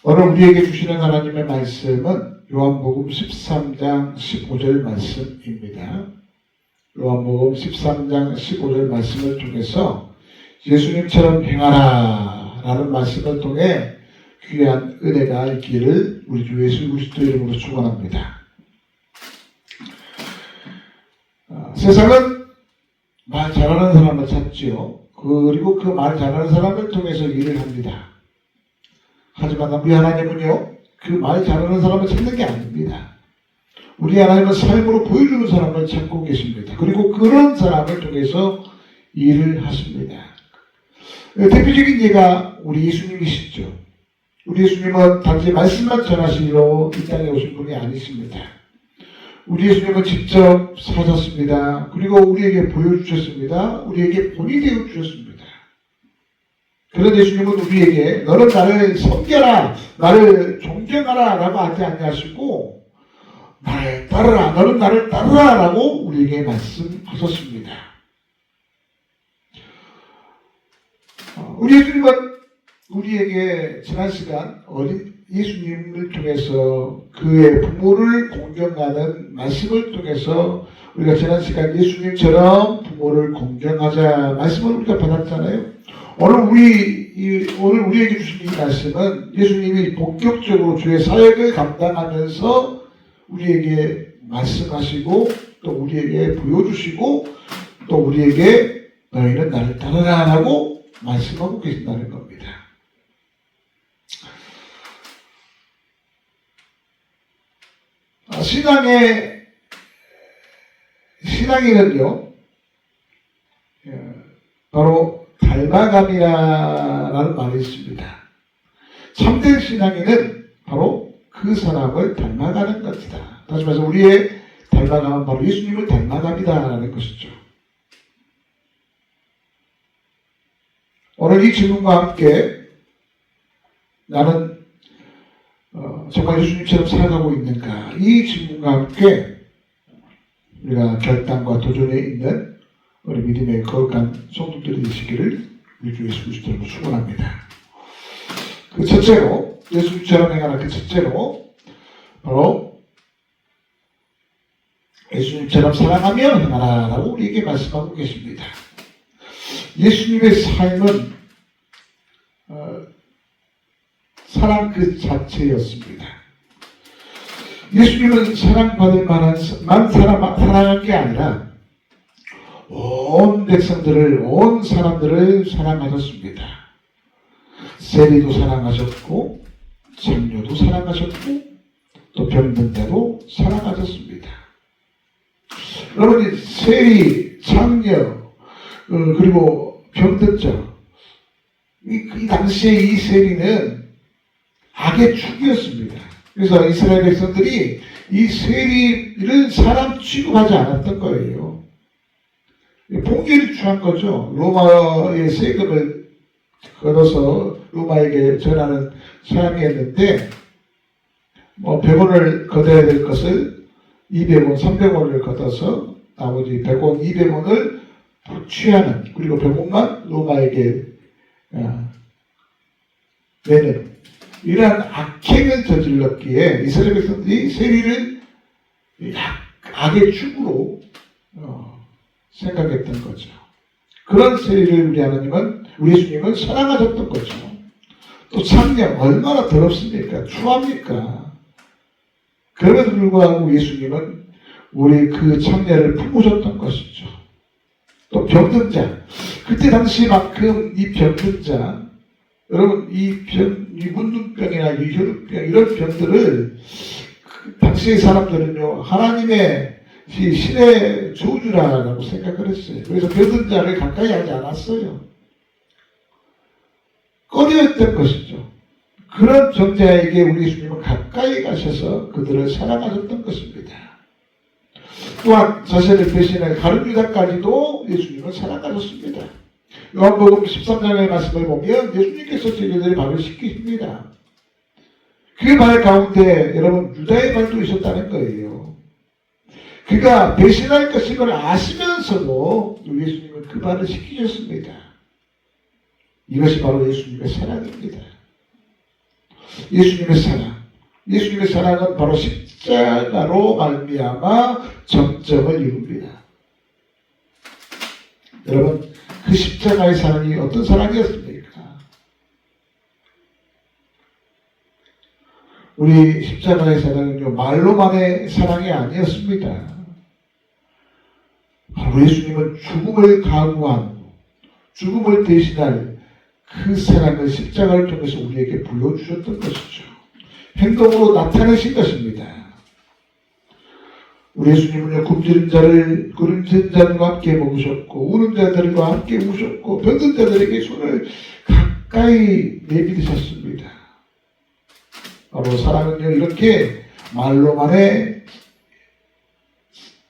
오늘 우리에게 주시는 하나님의 말씀은 요한복음 13장 15절 말씀입니다. 요한복음 13장 15절 말씀을 통해서 예수님처럼 행하라 라는 말씀을 통해 귀한 은혜가 있기를 우리 주 예수 그리스도 이름으로 축원합니다. 세상은 말 잘하는 사람을 찾지요. 그리고 그 말 잘하는 사람을 통해서 일을 합니다. 하지만 우리 하나님은요, 그 말 잘하는 사람을 찾는 게 아닙니다. 우리 하나님은 삶으로 보여주는 사람을 찾고 계십니다. 그리고 그런 사람을 통해서 일을 하십니다. 대표적인 예가 우리 예수님이시죠. 우리 예수님은 단지 말씀만 전하시러 이 땅에 오신 분이 아니십니다. 우리 예수님은 직접 사셨습니다. 그리고 우리에게 보여주셨습니다. 우리에게 본이 되어 주셨습니다. 그런 예수님은 우리에게 너는 나를 섬겨라, 나를 존경하라 라고 하지 않냐시고 나를 따르라, 너는 나를 따르라 라고 우리에게 말씀하셨습니다. 우리 예수님은 우리에게 지난 시간 어린 예수님을 통해서 그의 부모를 공경하는 말씀을 통해서 우리가 지난 시간 예수님처럼 부모를 공경하자 말씀을 우리가 받았잖아요. 오늘 우리에게 주신 이 말씀은 예수님이 본격적으로 주의 사역을 감당하면서 우리에게 말씀하시고 또 우리에게 보여주시고 또 우리에게 너희는 나를 따르라 라고 말씀하고 계신다는 겁니다. 신앙에는요, 바로 닮아감이라는 말이 있습니다. 참된 신앙인은 바로 그 사람을 닮아가는 것이다. 다시 말해서 우리의 닮아감은 바로 예수님을 닮아감이다라는 것이죠. 오늘 이 질문과 함께 나는 정말 예수님처럼 살아가고 있는가? 이 질문과 함께 우리가 결단과 도전에 있는 우리 믿음의 거룩한 성도들이 되시기를 우리 주 예수 그리스도로 축원합니다. 그 첫째로 예수님처럼 행하는 그 첫째로 바로 예수님처럼 사랑하며 행하라라고 우리에게 말씀하고 계십니다. 예수님의 삶은 사랑 그 자체였습니다. 예수님은 사랑받을 만한 사랑한 게 아니라 온 백성들을, 온 사람들을 사랑하셨습니다. 세리도 사랑하셨고, 장녀도 사랑하셨고, 또 병든 자도 사랑하셨습니다. 여러분, 세리, 장녀, 그리고 병든 자, 이 당시에 이 세리는 악의 축이었습니다. 그래서 이스라엘 백성들이 이 세리를 사람 취급하지 않았던 거예요. 봉기를 취한 거죠. 로마의 세금을 걷어서 로마에게 전하는 사람이었는데 100원을 걷어야 될 것을 200원, 300원을 걷어서 나머지 100원, 200원을 취하는, 그리고 100원만 로마에게 내는 이러한 악행을 저질렀기에 이스라엘 백성들이 세리를 악의 축으로 생각했던 거죠. 그런 세리를 우리 예수님은 사랑하셨던 거죠. 또 장녀 얼마나 더럽습니까? 추합니까? 그럼에도 불구하고 예수님은 우리 그 장녀를 품으셨던 것이죠. 또 병든 자, 그때 당시만큼 이 병든 자, 여러분 이 문둥병이나 이 혈루병 이런 병들을 당시의 사람들은요 하나님의 신의 저주라고 생각을 했어요. 그래서 병든 자를 가까이 하지 않았어요. 꺼려했던 것이죠. 그런 병자에게 우리 예수님은 가까이 가셔서 그들을 사랑하셨던 것입니다. 또한 자신을 배신할 가룟 유다까지도 예수님은 사랑하셨습니다. 요한복음 13장의 말씀을 보면 예수님께서 제자들의 발을 씻기십니다. 그 발 가운데 여러분 유다의 발도 있었다는 거예요. 그가 배신할 것임을 아시면서도 예수님은 그 발을 씻기셨습니다. 이것이 바로 예수님의 사랑입니다. 예수님의 사랑. 예수님의 사랑은 바로 십자가로 말미암아 정점을 이룹니다. 여러분, 그 십자가의 사랑이 어떤 사랑이었습니까? 우리 십자가의 사랑은요, 말로만의 사랑이 아니었습니다. 바로 예수님은 죽음을 각오한, 죽음을 대신할 그 사랑을 십자가를 통해서 우리에게 보여주셨던 것이죠. 행동으로 나타내신 것입니다. 우리 예수님은요, 굶주린 자들과 함께 먹으셨고, 우는 자들과 함께 우셨고, 병든 자들에게 손을 가까이 내밀으셨습니다. 바로 사랑은요, 이렇게 말로만의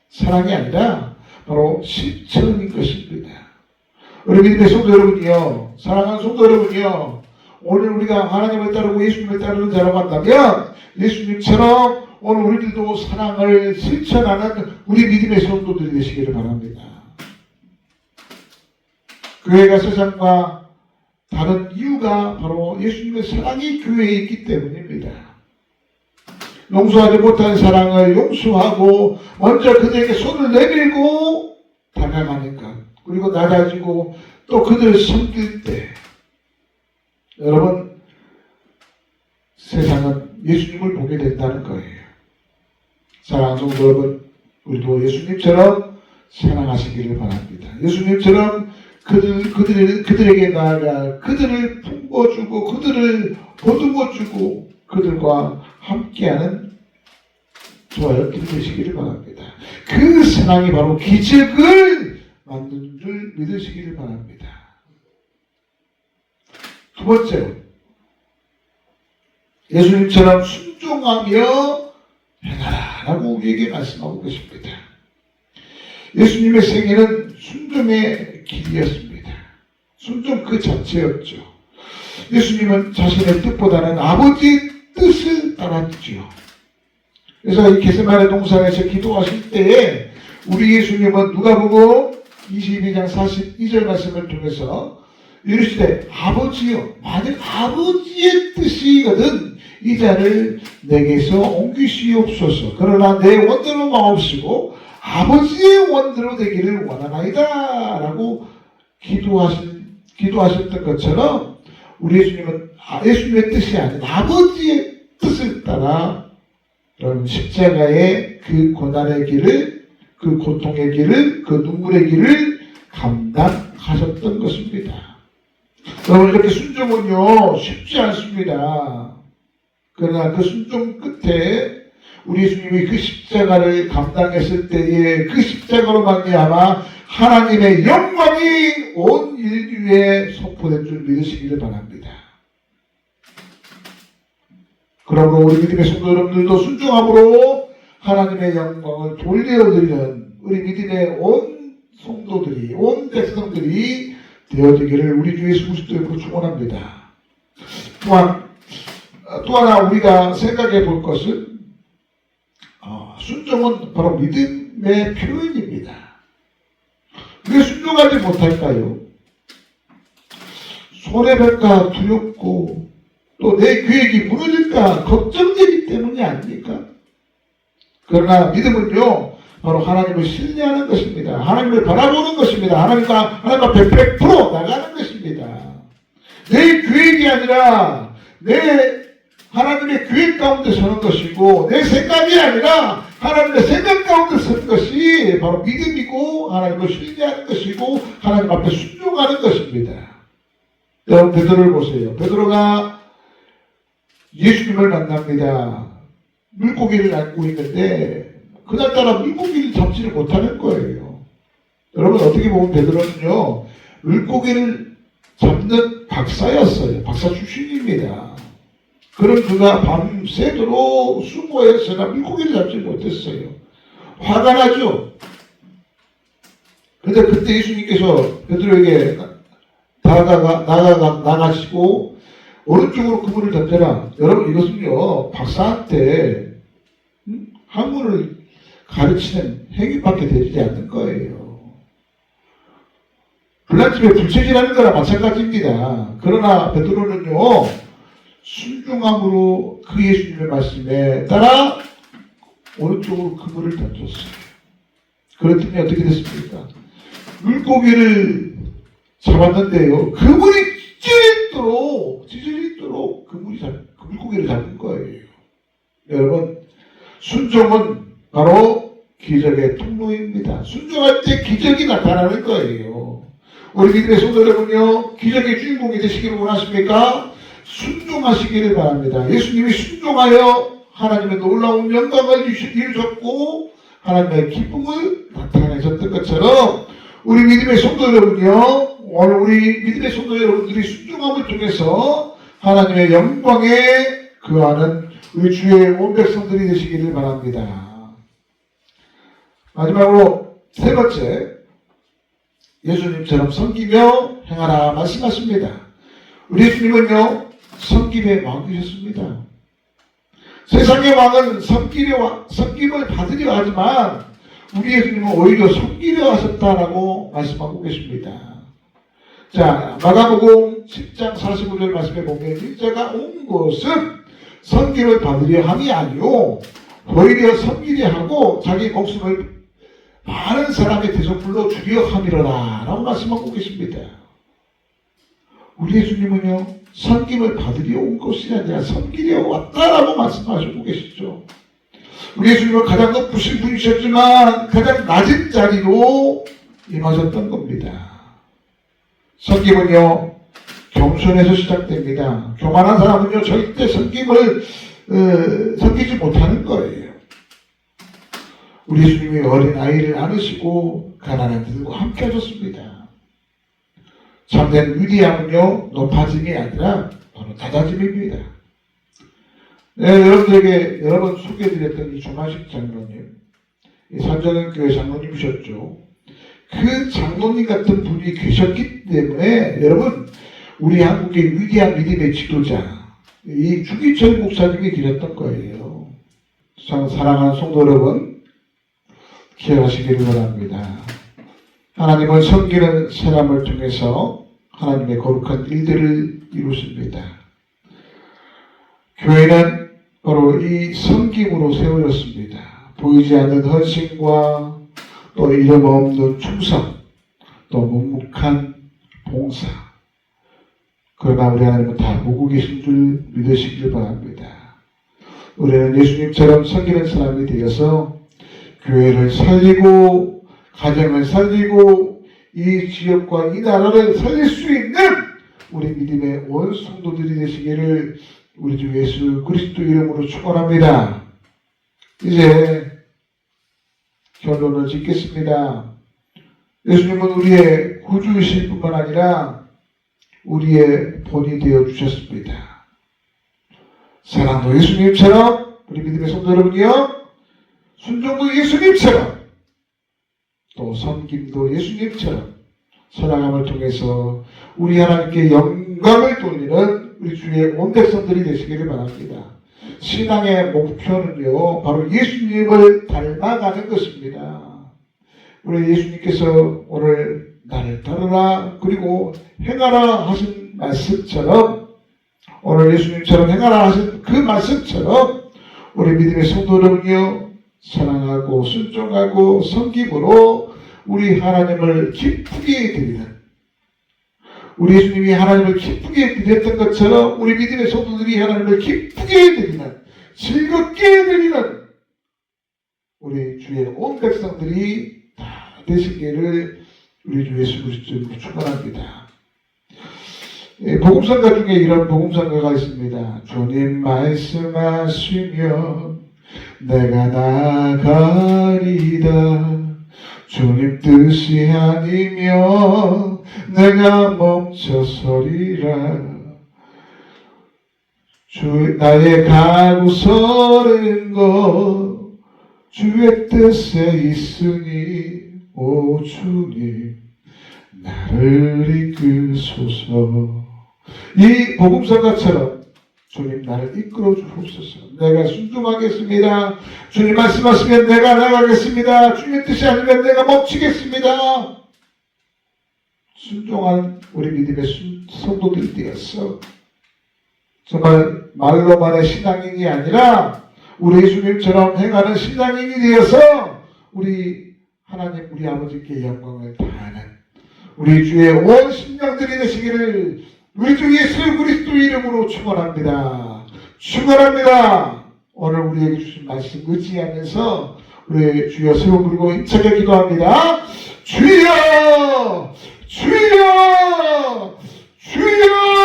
사랑이 아니라 바로 실천인 것입니다. 우리 믿음의 성도 여러분이요, 사랑하는 성도 여러분이요, 오늘 우리가 하나님을 따르고 예수님을 따르는 자라고 한다면 예수님처럼 오늘 우리들도 사랑을 실천하는 우리 믿음의 성도들이 되시기를 바랍니다. 교회가 세상과 다른 이유가 바로 예수님의 사랑이 교회에 있기 때문입니다. 용서하지 못한 사랑을 용서하고 먼저 그들에게 손을 내밀고 다가가는 것, 그리고 낮아지고 또 그들을 섬길 때, 여러분, 세상은 예수님을 보게 된다는 거예요. 사랑하는 성도 여러분, 우리도 예수님처럼 사랑하시기를 바랍니다. 예수님처럼 그들에게 나아가 그들을 품어주고 그들을 보듬어주고 그들과 함께하는 저와 여러분이 되시기를 바랍니다. 그 사랑이 바로 기적을 만드는 줄 믿으시기를 바랍니다. 두 번째로, 예수님처럼 순종하며 행하라 라고 우리에게 말씀하고 계십니다. 예수님의 생애는 순종의 길이었습니다. 순종 그 자체였죠. 예수님은 자신의 뜻보다는 아버지의 뜻을 따랐지요. 그래서 이 겟세마네 동산에서 기도하실 때에 우리 예수님은 누가복음 22장 42절 말씀을 통해서 이르시되 아버지여, 만약 아버지의 뜻이거든 이 자를 내게서 옮기시옵소서. 그러나 내 원대로 마옵시고 아버지의 원대로 되기를 원하나이다 라고 기도하셨던 것처럼 우리 예수님은 예수님의 뜻이 아닌 아버지의 뜻을 따라 십자가의 그 고난의 길을, 그 고통의 길을, 그 눈물의 길을 감당하셨던 것입니다. 여러분, 이렇게 순종은요 쉽지 않습니다. 그러나 그 순종 끝에 우리 예수님이 그 십자가를 감당했을 때에 그 십자가로 말미암아 하나님의 영광이 온 인류에 선포된 줄 믿으시기를 바랍니다. 그러므로 우리 믿음의 성도 여러분들도 순종함으로 하나님의 영광을 돌려드리는 우리 믿음의 온 성도들이, 온 백성들이 되어지기를 우리 주 예수 그리스도로 축원합니다. 또 하나 우리가 생각해 볼 것은 순종은 바로 믿음의 표현입니다. 왜 순종하지 못할까요? 손해볼까 두렵고 또 내 계획이 무너질까 걱정되기 때문이 아닙니까? 그러나 믿음은요 바로 하나님을 신뢰하는 것입니다. 하나님을 바라보는 것입니다. 하나님 앞에 100% 나가는 것입니다. 내 계획이 아니라 내 하나님의 계획 가운데 서는 것이고 내 생각이 아니라 하나님의 생각 가운데 서는 것이 바로 믿음이고 하나님을 신뢰하는 것이고 하나님 앞에 순종하는 것입니다. 여러분, 베드로를 보세요. 베드로가 예수님을 만납니다. 물고기를 안고 있는데 그날따라 물고기를 잡지를 못하는 거예요. 여러분, 어떻게 보면 베드로는요 물고기를 잡는 박사였어요. 박사 출신입니다. 그런 그가 밤새도록 수고해서나 물고기를 잡지 못했어요. 화가 나죠. 그런데 그때 예수님께서 베드로에게 나가시고 오른쪽으로 그물을 던져라. 여러분, 이것은요 박사한테 학문을 가르치는 행위밖에 되지 않는 거예요. 불난집에 불체질하는 거랑 마찬가지입니다. 그러나 베드로는요 순종함으로 그 예수님의 말씀에 따라 오른쪽으로 그물을 던졌어요. 그랬더니 어떻게 됐습니까? 물고기를 잡았는데요. 그물이 찢어지도록 그 물고기를 잡은 거예요. 여러분, 순종은 바로 기적의 통로입니다. 순종할 때 기적이 나타나는 거예요. 우리 믿음의 성도 여러분요, 기적의 주인공이 되시기를 원하십니까? 순종하시기를 바랍니다. 예수님이 순종하여 하나님의 놀라운 영광을 이루셨고 하나님의 기쁨을 나타내셨던 것처럼 우리 믿음의 성도 여러분요, 오늘 우리 믿음의 성도 여러분들이 순종함을 통해서 하나님의 영광에 거하는 우리 주의 온 백성들이 되시기를 바랍니다. 마지막으로 세 번째, 예수님처럼 섬기며 행하라 말씀하십니다. 우리 예수님은요, 섬김의 왕이셨습니다. 세상의 왕은 섬김을 받으려 하지만 우리 예수님은 오히려 섬기려 하셨다라고 말씀하고 계십니다. 자, 마가복음 10장 45절 말씀에 보면 인자가 온 것은 섬김을 받으려 함이 아니요 오히려 섬기려 하고 자기 목숨을 많은 사람의 대속불로 주려 함이로라 라고 말씀하고 계십니다. 우리 예수님은요, 섬김을 받으려 온 것이 아니라 섬기려 왔다라고 말씀하시고 계시죠. 우리 예수님은 가장 높으신 분이셨지만 가장 낮은 자리로 임하셨던 겁니다. 섬김은요, 겸손에서 시작됩니다. 교만한 사람은요, 절대 섬김을 섬기지 못하는 거예요. 우리 예수님이 어린아이를 안으시고 가난한 이들과 함께 하셨습니다. 참된 위대함은요, 높아짐이 아니라 바로 낮아짐입니다. 네, 여러분들에게 여러 번 소개해드렸던 이 조만식 장로님, 이 산전은교회 장로님이셨죠. 그 장로님 같은 분이 계셨기 때문에 여러분, 우리 한국의 위대한 믿음의 지도자, 이 주기철 목사님이 드렸던 거예요. 사랑하는 성도 여러분, 기억하시기를 바랍니다. 하나님은 섬기는 사람을 통해서 하나님의 거룩한 일들을 이루십니다. 교회는 바로 이 섬김으로 세워졌습니다. 보이지 않는 헌신과 또 이름 없는 충성, 또 묵묵한 봉사. 그러나 우리 하나님은 다 보고 계신 줄 믿으시길 바랍니다. 우리는 예수님처럼 섬기는 사람이 되어서 교회를 살리고 가정을 살리고 이 지역과 이 나라를 살릴 수 있는 우리 믿음의 온 성도들이 되시기를 우리 주 예수 그리스도 이름으로 축원합니다. 이제 결론을 짓겠습니다. 예수님은 우리의 구주이실 뿐만 아니라 우리의 본이 되어 주셨습니다. 사랑도 예수님처럼 우리 믿음의 성도 여러분이요, 순종도 예수님처럼 또 섬김도 예수님처럼 사랑함을 통해서 우리 하나님께 영광을 돌리는 우리 주의 온 백성들이 되시기를 바랍니다. 신앙의 목표는요, 바로 예수님을 닮아가는 것입니다. 우리 예수님께서 오늘 나를 따르라 그리고 행하라 하신 말씀처럼, 오늘 예수님처럼 행하라 하신 그 말씀처럼 우리 믿음의 성도 여러분이요, 사랑하고 순종하고 섬김으로 우리 하나님을 기쁘게 드리는, 우리 예수님이 하나님을 기쁘게 드렸던 것처럼 우리 믿음의 성도들이 하나님을 기쁘게 드리는, 즐겁게 드리는 우리 주의 온 백성들이 다 되시기를 우리 주 예수 그리스도로 축원합니다. 복음성가 중에 이런 복음성가가 있습니다. 주님 말씀하시면 내가 나가리다. 주님 뜻이 아니면 내가 멈춰서리라. 나의 가고 서는 것 주의 뜻에 있으니 오 주님 나를 이끄소서. 이 복음성가처럼 주님 나를 이끌어 주옵소서. 내가 순종하겠습니다. 주님 말씀하시면 내가 나가겠습니다. 주님 뜻이 아니면 내가 멈추겠습니다. 순종한 우리 믿음의 성도들이 되어서 정말 말로만의 신앙인이 아니라 우리 예수님처럼 행하는 신앙인이 되어서 우리 하나님 우리 아버지께 영광을 다하는 우리 주의 온 심령들이 되시기를 우리 주 예수 그리스도 이름으로 축원합니다. 축원합니다. 오늘 우리에게 주신 말씀 의지하면서 우리 주여 세워 부르고 힘차게 기도합니다. 주여 주여 주여